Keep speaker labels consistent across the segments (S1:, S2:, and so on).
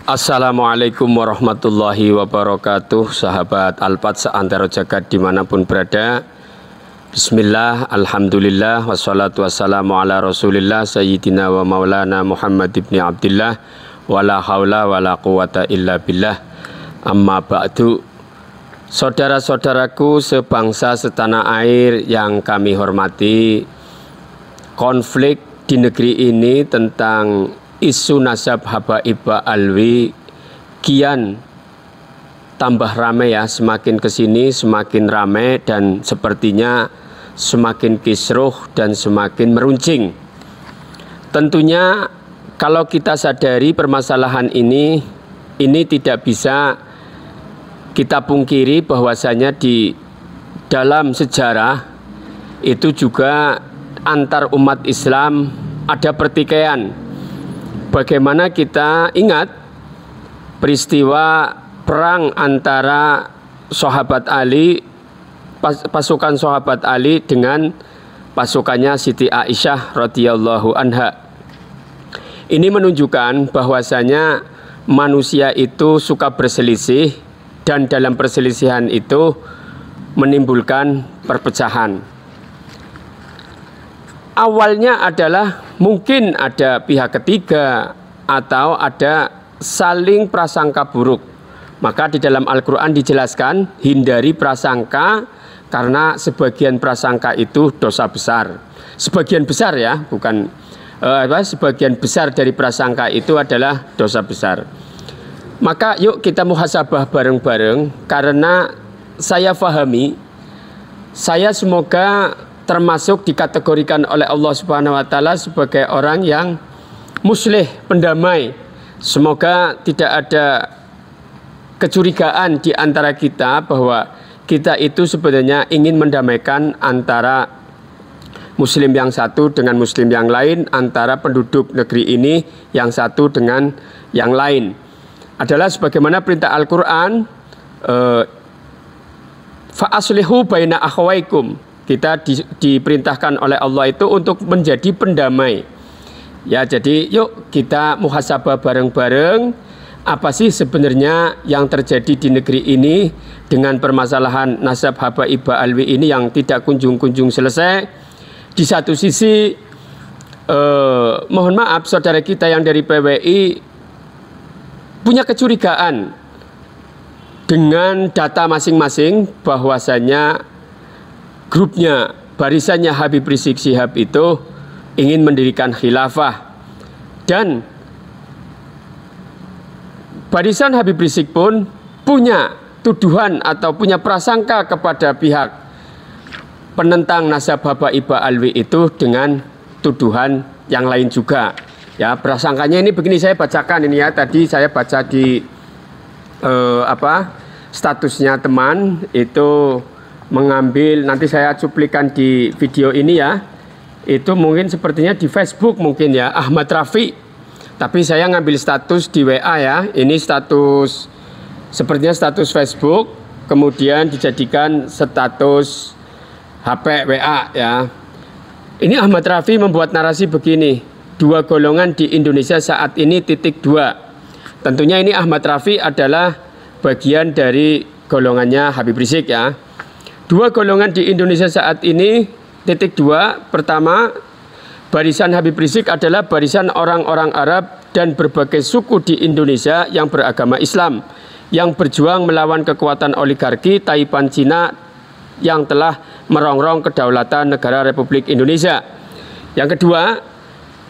S1: Assalamualaikum warahmatullahi wabarakatuh. Sahabat Alpat seantero jagat dimanapun berada. Bismillah, alhamdulillah, wassalatu wassalamu ala rasulillah sayyidina wa maulana Muhammad ibn Abdillah. Wala hawla wala quwata illa billah. Amma ba'du. Saudara-saudaraku sebangsa setanah air yang kami hormati, konflik di negeri ini tentang isu nasab Habaiba Alwi kian tambah ramai ya, semakin kesini semakin ramai dan sepertinya semakin kisruh dan semakin meruncing. Tentunya kalau kita sadari permasalahan ini tidak bisa kita pungkiri bahwasanya di dalam sejarah itu juga antar umat Islam ada pertikaian. Bagaimana kita ingat peristiwa perang antara sahabat Ali, pasukan sahabat Ali dengan pasukannya Siti Aisyah radhiyallahu anha. Ini menunjukkan bahwasanya manusia itu suka berselisih dan dalam perselisihan itu menimbulkan perpecahan. Awalnya adalah mungkin ada pihak ketiga atau ada saling prasangka buruk. Maka di dalam Al-Quran dijelaskan hindari prasangka karena sebagian prasangka itu dosa besar. Sebagian besar ya, bukan sebagian besar dari prasangka itu adalah dosa besar. Maka yuk kita muhasabah bareng-bareng karena saya fahami, saya semoga termasuk dikategorikan oleh Allah Subhanahu wa taala sebagai orang yang muslih, pendamai. Semoga tidak ada kecurigaan di antara kita bahwa kita itu sebenarnya ingin mendamaikan antara muslim yang satu dengan muslim yang lain, antara penduduk negeri ini yang satu dengan yang lain. Adalah sebagaimana perintah Al-Qur'an, fa aslihu baina akhawaikum. Kita diperintahkan oleh Allah itu untuk menjadi pendamai. Ya, jadi yuk kita muhasabah bareng-bareng apa sih sebenarnya yang terjadi di negeri ini dengan permasalahan nasab Habaiba Alwi ini yang tidak kunjung-kunjung selesai. Di satu sisi mohon maaf saudara kita yang dari PWI punya kecurigaan dengan data masing-masing bahwasanya grupnya, barisannya Habib Rizik Syihab itu ingin mendirikan khilafah. Dan barisan Habib Rizik pun punya tuduhan atau punya prasangka kepada pihak penentang nasab Habaiba Alwi itu dengan tuduhan yang lain juga. Ya, prasangkanya ini begini, saya bacakan ini ya. Tadi saya baca di statusnya teman itu mengambil, nanti saya cuplikan di video ini ya. Itu mungkin sepertinya di Facebook mungkin ya, Ahmad Rafi. Tapi saya ngambil status di WA ya. Ini status, sepertinya status Facebook, kemudian dijadikan status HP WA ya. Ini Ahmad Rafi membuat narasi begini, 2 golongan di Indonesia saat ini .2. Tentunya ini Ahmad Rafi adalah bagian dari golongannya Habib Rizik ya. 2 golongan di Indonesia saat ini .2. Pertama, barisan Habib Rizik adalah barisan orang-orang Arab dan berbagai suku di Indonesia yang beragama Islam, yang berjuang melawan kekuatan oligarki Taipan Cina yang telah merongrong kedaulatan negara Republik Indonesia. Yang kedua,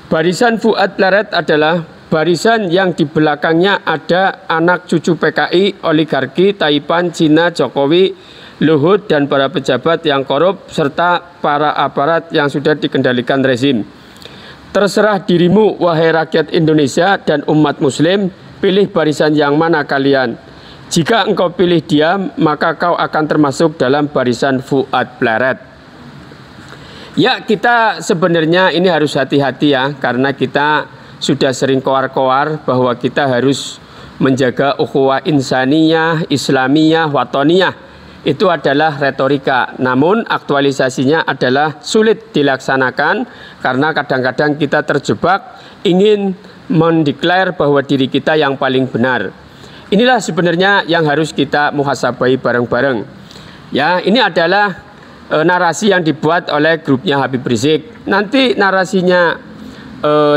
S1: barisan Fuad Pleret adalah barisan yang di belakangnya ada anak cucu PKI, oligarki Taipan Cina, Jokowi, Luhut dan para pejabat yang korup serta para aparat yang sudah dikendalikan rezim. Terserah dirimu wahai rakyat Indonesia dan umat muslim, pilih barisan yang mana kalian. Jika engkau pilih diam, maka kau akan termasuk dalam barisan Fuad Pleret. Ya, kita sebenarnya ini harus hati-hati ya, karena kita sudah sering koar-koar bahwa kita harus menjaga ukhuwah insaniyah, islamiyah, watoniyah. Itu adalah retorika, namun aktualisasinya adalah sulit dilaksanakan karena kadang-kadang kita terjebak ingin mendeklar bahwa diri kita yang paling benar. Inilah sebenarnya yang harus kita muhasabai bareng-bareng. Ya, ini adalah narasi yang dibuat oleh grupnya Habib Rizik. Nanti narasinya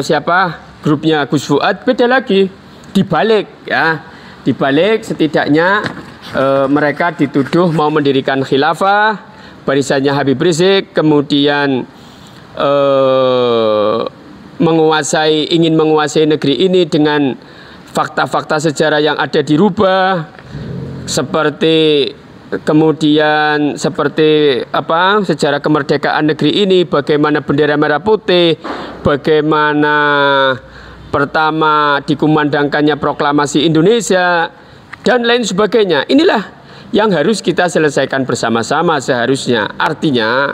S1: siapa? Grupnya Gus Fuad beda lagi. Dibalik ya. Dibalik setidaknya mereka dituduh mau mendirikan khilafah, barisannya Habib Rizik, kemudian ingin menguasai negeri ini dengan fakta-fakta sejarah yang ada dirubah, seperti kemudian sejarah kemerdekaan negeri ini, bagaimana bendera merah putih, bagaimana pertama dikumandangkannya proklamasi Indonesia, dan lain sebagainya. Inilah yang harus kita selesaikan bersama-sama seharusnya. Artinya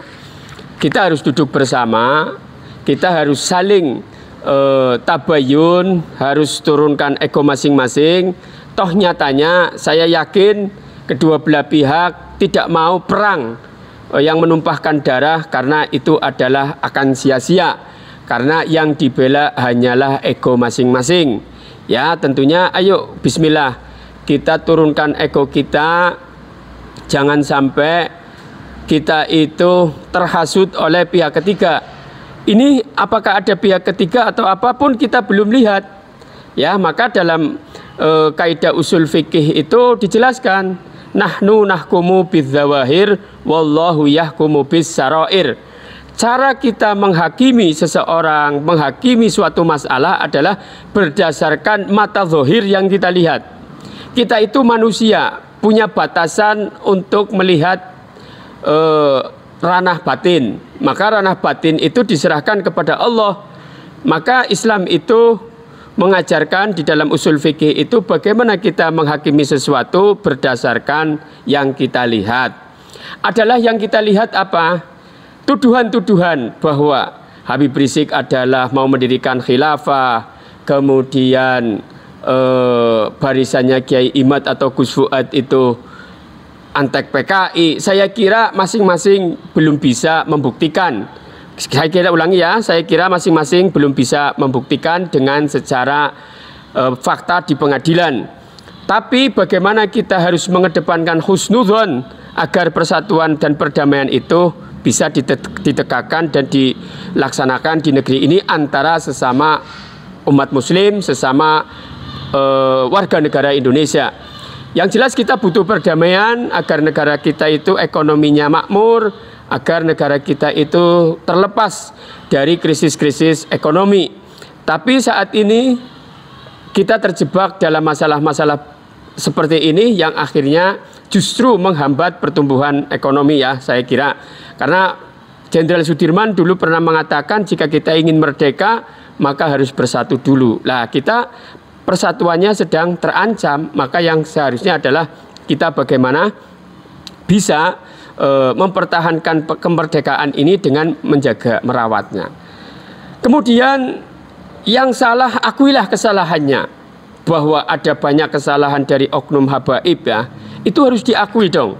S1: kita harus duduk bersama, kita harus saling tabayun, harus turunkan ego masing-masing. Toh nyatanya saya yakin kedua belah pihak tidak mau perang yang menumpahkan darah, karena itu adalah akan sia-sia. Karena yang dibela hanyalah ego masing-masing. Ya, tentunya ayo bismillah kita turunkan ego kita. Jangan sampai kita itu terhasut oleh pihak ketiga. Ini apakah ada pihak ketiga atau apapun kita belum lihat. Ya, maka dalam kaidah usul fikih itu dijelaskan, nahnu nahkumu bidzawahir wallahu yahkumu bis-sarair. Cara kita menghakimi seseorang, menghakimi suatu masalah adalah berdasarkan mata zahir yang kita lihat. Kita itu manusia, punya batasan untuk melihat ranah batin. Maka ranah batin itu diserahkan kepada Allah. Maka Islam itu mengajarkan di dalam usul fikih itu bagaimana kita menghakimi sesuatu berdasarkan yang kita lihat. Adalah yang kita lihat apa? Tuduhan-tuduhan bahwa Habib Rizik adalah mau mendirikan khilafah, kemudian barisannya Kiai Imad atau Gus Fuad itu antek PKI. Saya kira masing-masing belum bisa membuktikan. Saya kira ulangi ya, saya kira masing-masing belum bisa membuktikan dengan secara fakta di pengadilan. Tapi bagaimana kita harus mengedepankan husnudzon agar persatuan dan perdamaian itu bisa ditegakkan dan dilaksanakan di negeri ini antara sesama umat muslim, sesama warga negara Indonesia. Yang jelas kita butuh perdamaian agar negara kita itu ekonominya makmur, agar negara kita itu terlepas dari krisis-krisis ekonomi. Tapi saat ini kita terjebak dalam masalah-masalah seperti ini yang akhirnya justru menghambat pertumbuhan ekonomi ya, saya kira. Karena Jenderal Sudirman dulu pernah mengatakan jika kita ingin merdeka maka harus bersatu dulu. Nah, kita persatuannya sedang terancam, maka yang seharusnya adalah kita bagaimana bisa mempertahankan kemerdekaan ini dengan menjaga merawatnya. Kemudian yang salah, akuilah kesalahannya. Bahwa ada banyak kesalahan dari oknum habaib ya, itu harus diakui dong.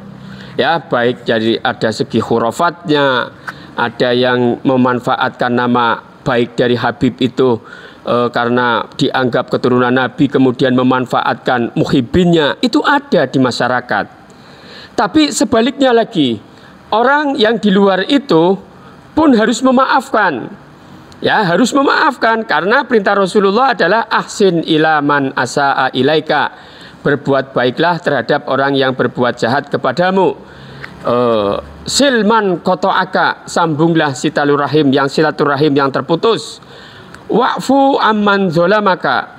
S1: Ya, baik jadi ada segi khurafatnya, ada yang memanfaatkan nama baik dari Habib itu karena dianggap keturunan Nabi, kemudian memanfaatkan muhibbinnya, itu ada di masyarakat. Tapi sebaliknya lagi, orang yang di luar itu pun harus memaafkan. Ya, harus memaafkan karena perintah Rasulullah adalah ahsin ila man asa'a ilaika. Berbuat baiklah terhadap orang yang berbuat jahat kepadamu. Silman koto'aka, sambunglah silaturahim yang terputus. Wa'fu amman zolamaka,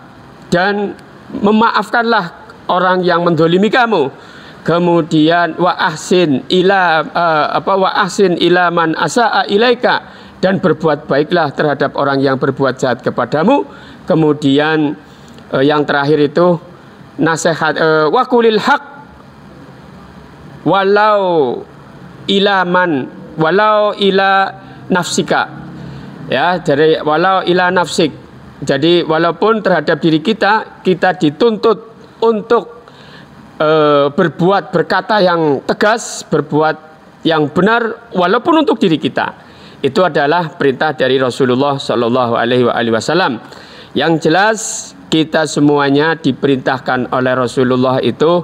S1: dan memaafkanlah orang yang mendolimi kamu. Kemudian wa ahsin ila man asa'a ilaika, dan berbuat baiklah terhadap orang yang berbuat jahat kepadamu. Kemudian yang terakhir itu nasihat waqulil haq walau ila nafsika. Ya, dari walau ila nafsik. Jadi walaupun terhadap diri kita dituntut untuk berkata yang tegas, berbuat yang benar walaupun untuk diri kita. Itu adalah perintah dari Rasulullah Shallallahu Alaihi Wasallam. Yang jelas kita semuanya diperintahkan oleh Rasulullah itu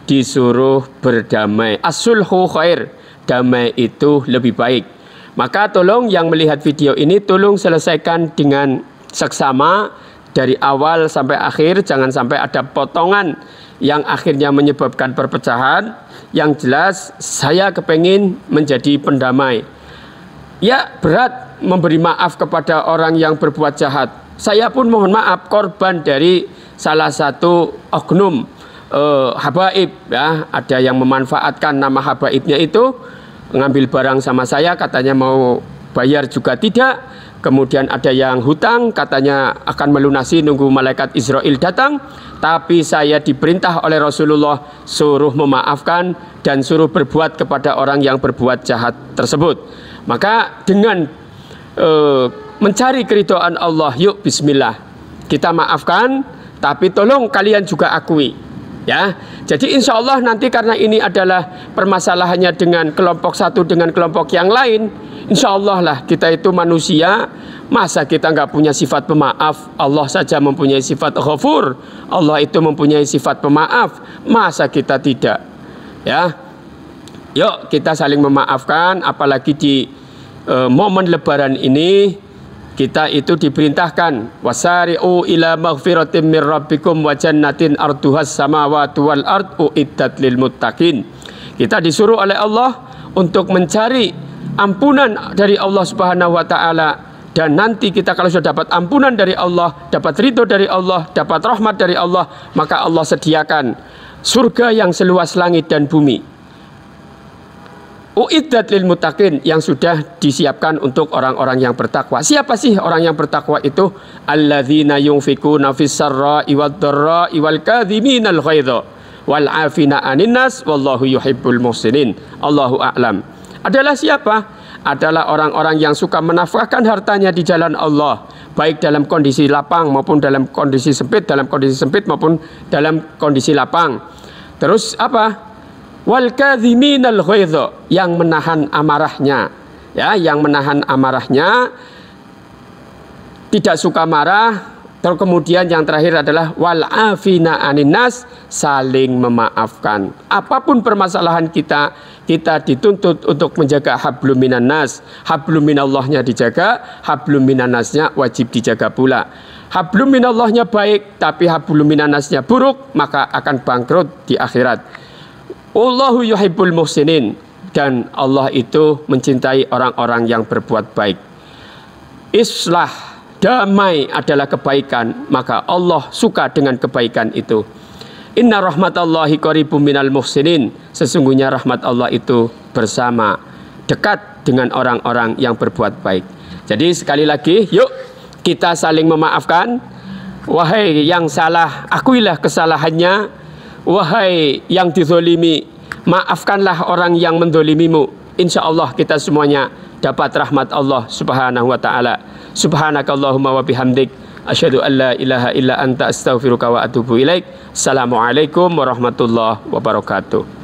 S1: disuruh berdamai. As-sulhu khair, damai itu lebih baik. Maka tolong yang melihat video ini tolong selesaikan dengan seksama dari awal sampai akhir, jangan sampai ada potongan yang akhirnya menyebabkan perpecahan. Yang jelas saya kepengin menjadi pendamai. Ya, berat memberi maaf kepada orang yang berbuat jahat. Saya pun mohon maaf, korban dari salah satu oknum habaib, ya. Ada yang memanfaatkan nama habaibnya itu, ngambil barang sama saya, katanya mau bayar juga tidak. Kemudian ada yang hutang, katanya akan melunasi nunggu malaikat Israel datang. Tapi saya diperintah oleh Rasulullah suruh memaafkan dan suruh berbuat kepada orang yang berbuat jahat tersebut. Maka dengan mencari keridhaan Allah, yuk bismillah, kita maafkan, tapi tolong kalian juga akui, ya. Jadi insya Allah nanti karena ini adalah permasalahannya dengan kelompok satu dengan kelompok yang lain, insya Allah lah kita itu manusia, masa kita nggak punya sifat pemaaf? Allah saja mempunyai sifat ghafur, Allah itu mempunyai sifat pemaaf, masa kita tidak, ya. Yuk kita saling memaafkan, apalagi di momen lebaran ini kita itu diperintahkan wasari'u ila maghfiratin mir rabbikum wa jannatin arduhas samawati wal ard uiddat lil muttaqin. Kita disuruh oleh Allah untuk mencari ampunan dari Allah Subhanahu wa taala, dan nanti kita kalau sudah dapat ampunan dari Allah, dapat ridho dari Allah, dapat rahmat dari Allah, maka Allah sediakan surga yang seluas langit dan bumi. Uiddat lil muttaqin, yang sudah disiapkan untuk orang-orang yang bertakwa. Siapa sih orang yang bertakwa itu? Alladzina yunfikuna fis sarra'i wad dharra'i wal kadhiminal ghaidha wal 'afina 'anil nas wallahu yuhibbul muhsinin. Allahu a'lam. Adalah siapa? Adalah orang-orang yang suka menafkahkan hartanya di jalan Allah, baik dalam kondisi lapang maupun dalam kondisi sempit, maupun dalam kondisi lapang. Terus apa? Wal kadhiminal ghaidha, yang menahan amarahnya, ya, yang menahan amarahnya, tidak suka marah. Terus kemudian yang terakhir adalah wal afina anin nas, saling memaafkan. Apapun permasalahan kita dituntut untuk menjaga hablum minan nas. Hablum minallahnya dijaga, hablum minan nasnya wajib dijaga pula. Hablum minallahnya baik tapi hablum minan nasnya buruk, maka akan bangkrut di akhirat. Allahu yuhibbul muhsinin, dan Allah itu mencintai orang-orang yang berbuat baik. Islah, damai adalah kebaikan, maka Allah suka dengan kebaikan itu. Inna rahmatallahi qaribum minal muhsinin, sesungguhnya rahmat Allah itu bersama, dekat dengan orang-orang yang berbuat baik. Jadi sekali lagi, yuk kita saling memaafkan. Wahai yang salah, akuilah kesalahannya. Wahai yang dizolimi, maafkanlah orang yang mendolimimu. Insya Allah kita semuanya dapat rahmat Allah Subhanahu wa ta'ala. Subhanakallahumma wa bihamdik, asyhadu an la ilaha illa anta astaghfiruka wa atubu ilaik. Assalamualaikum warahmatullahi wabarakatuh.